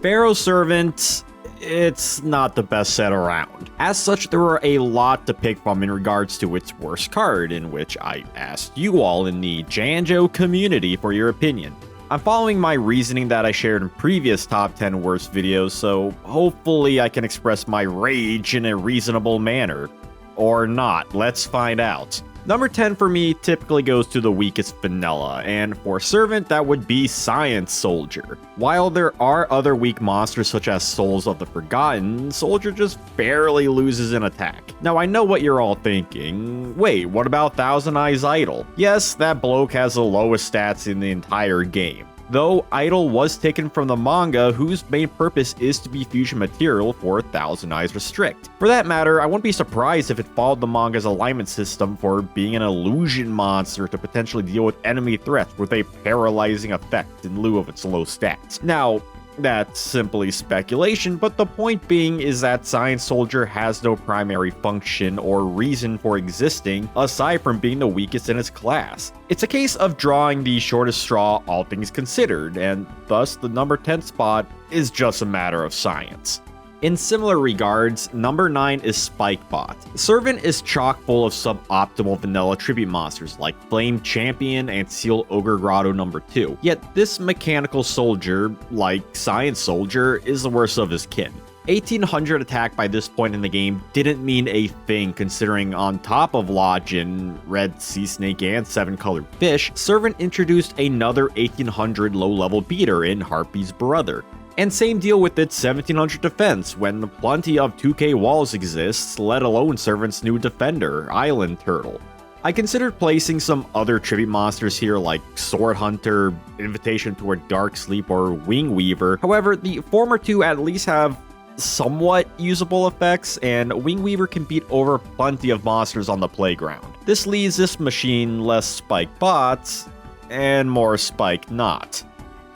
Pharaoh Servant, it's not the best set around. As such, there were a lot to pick from in regards to its worst card, in which I asked you all in the Janjo community for your opinion. I'm following my reasoning that I shared in previous top 10 worst videos, so hopefully I can express my rage in a reasonable manner. Or not, let's find out. Number 10 for me typically goes to the weakest vanilla, and for Servant that would be Science Soldier. While there are other weak monsters such as Souls of the Forgotten, Soldier just barely loses an attack. Now I know what you're all thinking, wait, what about Thousand Eyes Idol? Yes, that bloke has the lowest stats in the entire game. Though Idol was taken from the manga, whose main purpose is to be fusion material for Thousand Eyes Restrict. For that matter, I wouldn't be surprised if it followed the manga's alignment system for being an illusion monster to potentially deal with enemy threats with a paralyzing effect in lieu of its low stats. Now, that's simply speculation, but the point being is that Science Soldier has no primary function or reason for existing aside from being the weakest in its class. It's a case of drawing the shortest straw, all things considered, and thus the number 10 spot is just a matter of science. In similar regards, number 9 is Spikebot. Servant is chock full of suboptimal vanilla tribute monsters like Flame Champion and Seal Ogre Grotto number 2. Yet this mechanical soldier, like Science Soldier, is the worst of his kin. 1800 attack by this point in the game didn't mean a thing, considering on top of Lodgin, Red Sea Snake, and 7-colored fish, Servant introduced another 1800 low-level beater in Harpy's brother. And same deal with its 1700 defense, when plenty of 2k walls exists, let alone Servant's new defender, Island Turtle. I considered placing some other tribute monsters here like Sword Hunter, Invitation to a Dark Sleep, or Wing Weaver. However, the former two at least have somewhat usable effects, and Wing Weaver can beat over plenty of monsters on the playground. This leaves this machine less Spike Bots and more Spike Not.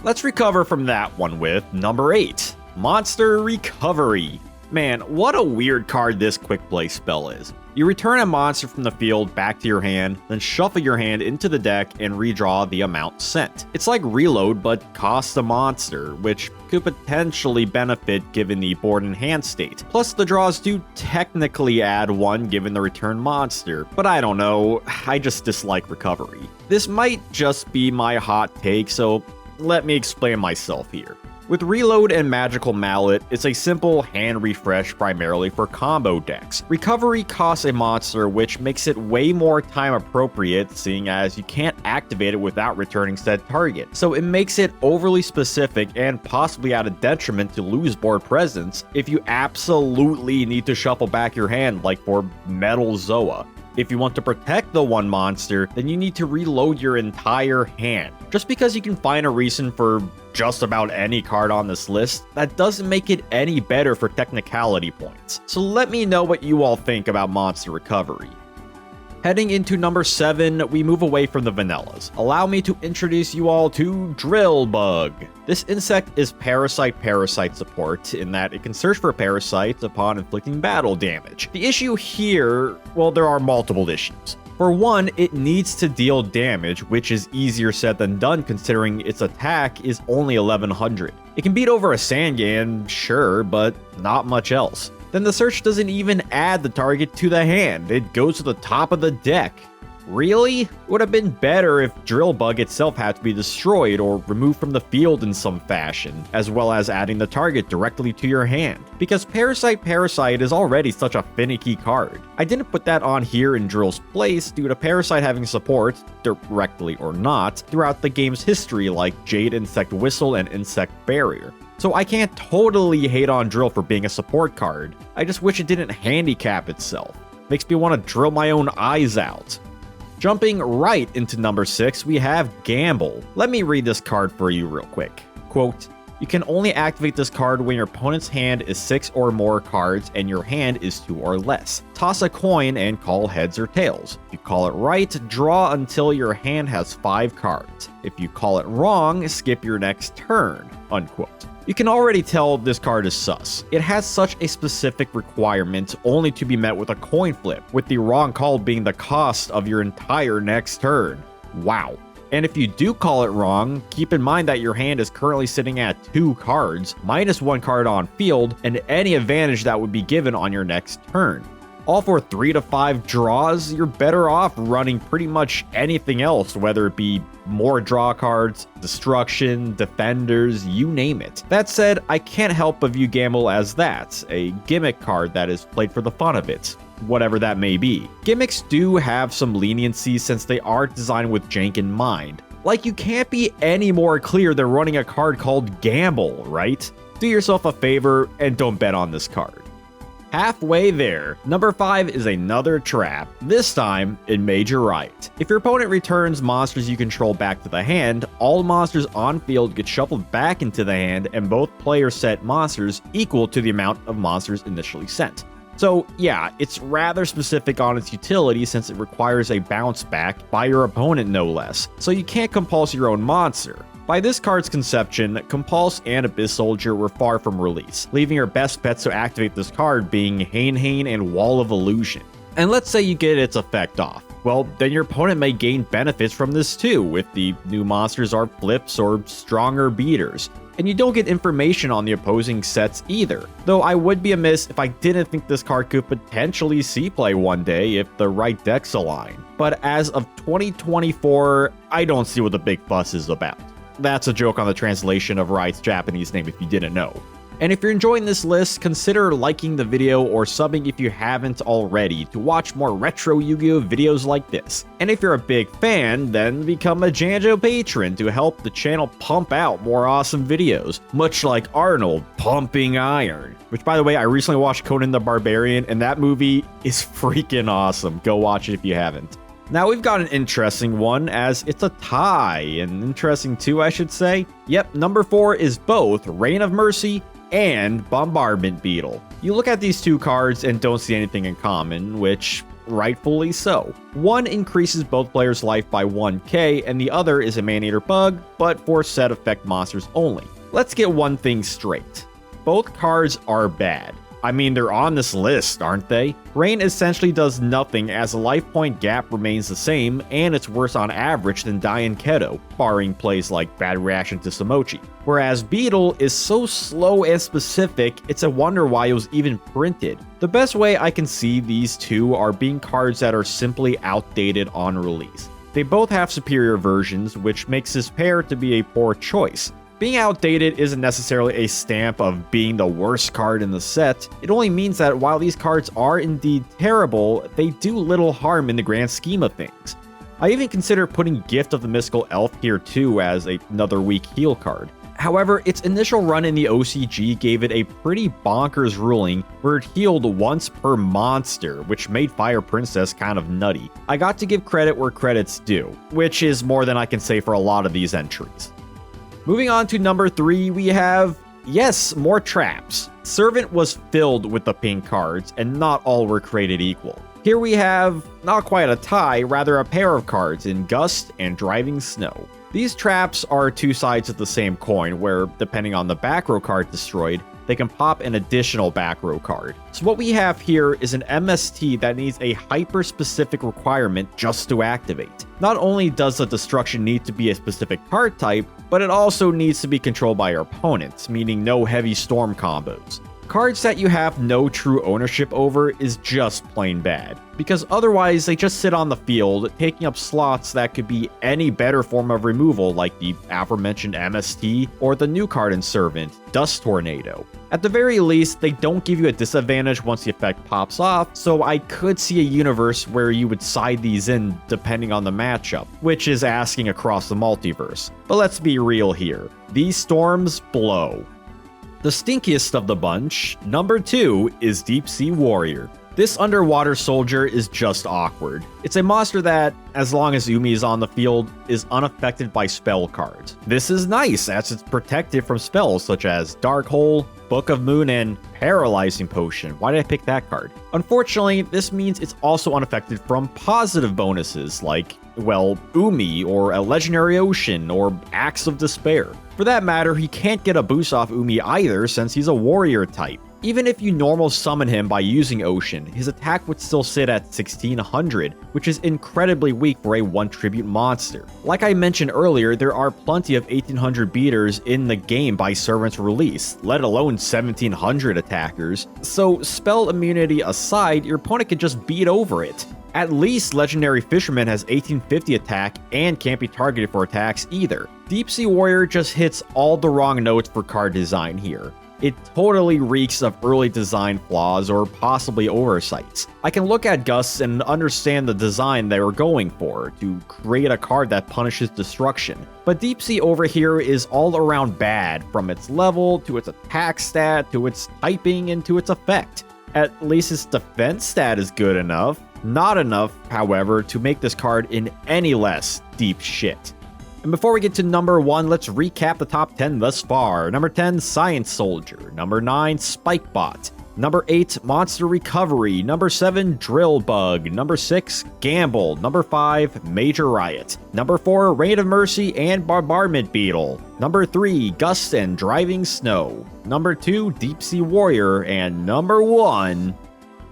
Let's recover from that one with number 8, Monster Recovery. Man, what a weird card this quick play spell is. You return a monster from the field back to your hand, then shuffle your hand into the deck and redraw the amount sent. It's like Reload, but costs a monster, which could potentially benefit given the board and hand state. Plus, the draws do technically add 1 given the return monster, but I don't know, I just dislike recovery. This might just be my hot take, so let me explain myself here. With Reload and Magical Mallet, it's a simple hand refresh primarily for combo decks. Recovery costs a monster, which makes it way more time appropriate, seeing as you can't activate it without returning said target. So it makes it overly specific and possibly at a detriment to lose board presence if you absolutely need to shuffle back your hand, like for Metal Zoa. If you want to protect the one monster, then you need to reload your entire hand. Just because you can find a reason for just about any card on this list, that doesn't make it any better for technicality points. So let me know what you all think about Monster Recovery. Heading into number 7, we move away from the vanillas. Allow me to introduce you all to Drill Bug. This insect is parasite support in that it can search for parasites upon inflicting battle damage. The issue here, well, there are multiple issues. For one, it needs to deal damage, which is easier said than done considering its attack is only 1100. It can beat over a Sangan, sure, but not much else. Then the search doesn't even add the target to the hand, it goes to the top of the deck. Really? Would have been better if Drill Bug itself had to be destroyed or removed from the field in some fashion, as well as adding the target directly to your hand, because Parasite is already such a finicky card. I didn't put that on here in Drill's place due to Parasite having support, directly or not, throughout the game's history like Jade Insect Whistle and Insect Barrier. So I can't totally hate on Drill for being a support card, I just wish it didn't handicap itself. Makes me want to drill my own eyes out. Jumping right into number 6, we have Gamble. Let me read this card for you real quick. Quote, you can only activate this card when your opponent's hand is 6 or more cards and your hand is 2 or less. Toss a coin and call heads or tails. If you call it right, draw until your hand has 5 cards. If you call it wrong, skip your next turn. Unquote. You can already tell this card is sus. It has such a specific requirement only to be met with a coin flip, with the wrong call being the cost of your entire next turn. Wow. And if you do call it wrong, keep in mind that your hand is currently sitting at 2 cards, minus 1 card on field, and any advantage that would be given on your next turn. All for 3 to 5 draws, you're better off running pretty much anything else, whether it be more draw cards, destruction, defenders, you name it. That said, I can't help but view Gamble as that, a gimmick card that is played for the fun of it, whatever that may be. Gimmicks do have some leniency since they are designed with jank in mind. Like, you can't be any more clear than running a card called Gamble, right? Do yourself a favor and don't bet on this card. Halfway there, number 5 is another trap, this time in Major Right. If your opponent returns monsters you control back to the hand, all monsters on field get shuffled back into the hand and both players set monsters equal to the amount of monsters initially sent. So yeah, it's rather specific on its utility since it requires a bounce back by your opponent no less, so you can't compulse your own monster. By this card's conception, Compulse and Abyss Soldier were far from release, leaving your best bets to activate this card being Hain and Wall of Illusion. And let's say you get its effect off. Well, then your opponent may gain benefits from this too, if the new monsters are flips or stronger beaters. And you don't get information on the opposing sets either, though I would be amiss if I didn't think this card could potentially see play one day if the right decks align. But as of 2024, I don't see what the big fuss is about. That's a joke on the translation of Riot's Japanese name if you didn't know. And if you're enjoying this list, consider liking the video or subbing if you haven't already to watch more retro Yu-Gi-Oh videos like this. And if you're a big fan, then become a Janjo patron to help the channel pump out more awesome videos, much like Arnold pumping iron. Which, by the way, I recently watched Conan the Barbarian, and that movie is freaking awesome. Go watch it if you haven't. Now we've got an interesting one, as it's a tie, and interesting too, I should say. Yep, number 4 is both Reign of Mercy and Bombardment Beetle. You look at these two cards and don't see anything in common, which rightfully so. One increases both players' life by 1k, and the other is a Man-Eater bug, but for set effect monsters only. Let's get one thing straight. Both cards are bad. I mean, they're on this list, aren't they? Reign essentially does nothing as the life point gap remains the same, and it's worse on average than Dian Keto, barring plays like Bad Reaction to Samochi. Whereas Beetle is so slow and specific, it's a wonder why it was even printed. The best way I can see these two are being cards that are simply outdated on release. They both have superior versions, which makes this pair to be a poor choice. Being outdated isn't necessarily a stamp of being the worst card in the set. It only means that while these cards are indeed terrible, they do little harm in the grand scheme of things. I even consider putting Gift of the Mystical Elf here too as another weak heal card. However, its initial run in the OCG gave it a pretty bonkers ruling where it healed once per monster, which made Fire Princess kind of nutty. I got to give credit where credit's due, which is more than I can say for a lot of these entries. Moving on to number 3, we have, yes, more traps. Servant was filled with the pink cards, and not all were created equal. Here we have, not quite a tie, rather a pair of cards in Gust and Driving Snow. These traps are two sides of the same coin, where, depending on the back row card destroyed, they can pop an additional back row card. So what we have here is an MST that needs a hyper-specific requirement just to activate. Not only does the destruction need to be a specific card type, but it also needs to be controlled by your opponents, meaning no heavy storm combos. Cards that you have no true ownership over is just plain bad, because otherwise they just sit on the field, taking up slots that could be any better form of removal like the aforementioned MST or the new card in Servant, Dust Tornado. At the very least, they don't give you a disadvantage once the effect pops off, so I could see a universe where you would side these in depending on the matchup, which is asking across the multiverse. But let's be real here, these storms blow. The stinkiest of the bunch, number 2, is Deep Sea Warrior. This underwater soldier is just awkward. It's a monster that, as long as Umi is on the field, is unaffected by spell cards. This is nice, as it's protected from spells such as Dark Hole, Book of Moon, and Paralyzing Potion. Why did I pick that card? Unfortunately, this means it's also unaffected from positive bonuses like, well, Umi, or a Legendary Ocean, or Axe of Despair. For that matter, he can't get a boost off Umi either since he's a warrior type. Even if you normal summon him by using Ocean, his attack would still sit at 1600, which is incredibly weak for a 1 tribute monster. Like I mentioned earlier, there are plenty of 1800 beaters in the game by Servant's release, let alone 1700 attackers, so spell immunity aside, your opponent can just beat over it. At least Legendary Fisherman has 1850 attack and can't be targeted for attacks either. Deep Sea Warrior just hits all the wrong notes for card design here. It totally reeks of early design flaws or possibly oversights. I can look at Gusts and understand the design they were going for, to create a card that punishes destruction. But Deep Sea over here is all around bad, from its level, to its attack stat, to its typing, and to its effect. At least its defense stat is good enough. Not enough, however, to make this card in any less deep shit. And before we get to number 1, let's recap the top 10 thus far. Number 10, Science Soldier. Number 9, Spikebot. Number 8, Monster Recovery. Number 7, Drill Bug. Number 6, Gamble. Number 5, Major Riot. Number 4, Rain of Mercy and Bombardment Beetle. Number 3, Gust and Driving Snow. Number 2, Deep Sea Warrior. And number 1...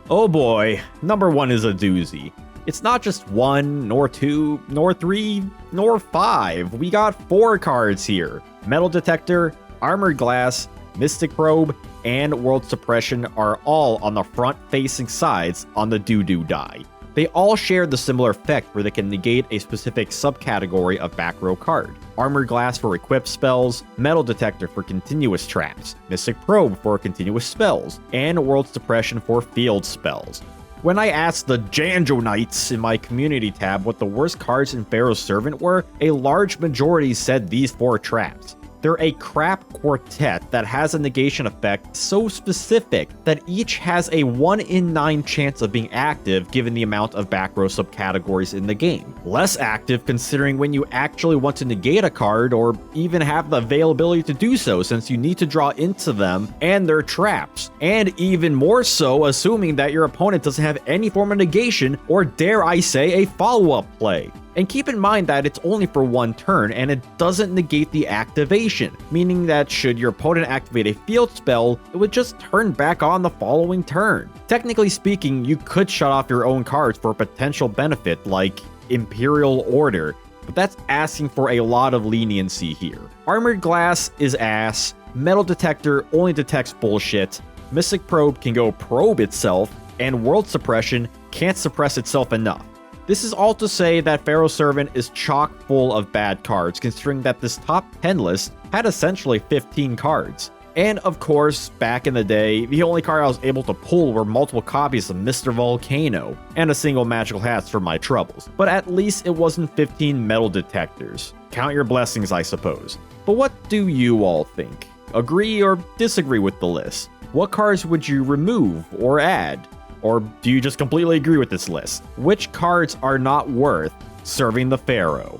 oh boy, number 1 is a doozy. It's not just 1, nor 2, nor 3, nor 5. We got 4 cards here. Metal Detector, Armored Glass, Mystic Probe, and World Suppression are all on the front-facing sides on the doo-doo die. They all share the similar effect where they can negate a specific subcategory of back row card. Armored Glass for equipped spells, Metal Detector for continuous traps, Mystic Probe for continuous spells, and World Suppression for field spells. When I asked the Janjo Knights in my community tab what the worst cards in Pharaoh's Servant were, a large majority said these 4 traps. They're a crap quartet that has a negation effect so specific that each has a 1 in 9 chance of being active given the amount of back row subcategories in the game. Less active considering when you actually want to negate a card or even have the availability to do so, since you need to draw into them and their traps. And even more so assuming that your opponent doesn't have any form of negation or, dare I say, a follow-up play. And keep in mind that it's only for 1 turn and it doesn't negate the activation, meaning that should your opponent activate a field spell, it would just turn back on the following turn. Technically speaking, you could shut off your own cards for a potential benefit like Imperial Order, but that's asking for a lot of leniency here. Armored Glass is ass, Metal Detector only detects bullshit, Mystic Probe can go probe itself, and World Suppression can't suppress itself enough. This is all to say that Pharaoh's Servant is chock full of bad cards, considering that this top 10 list had essentially 15 cards. And of course, back in the day, the only card I was able to pull were multiple copies of Mr. Volcano, and a single Magical Hats for my troubles. But at least it wasn't 15 Metal Detectors. Count your blessings, I suppose. But what do you all think? Agree or disagree with the list? What cards would you remove or add? Or do you just completely agree with this list? Which cards are not worth serving the Pharaoh?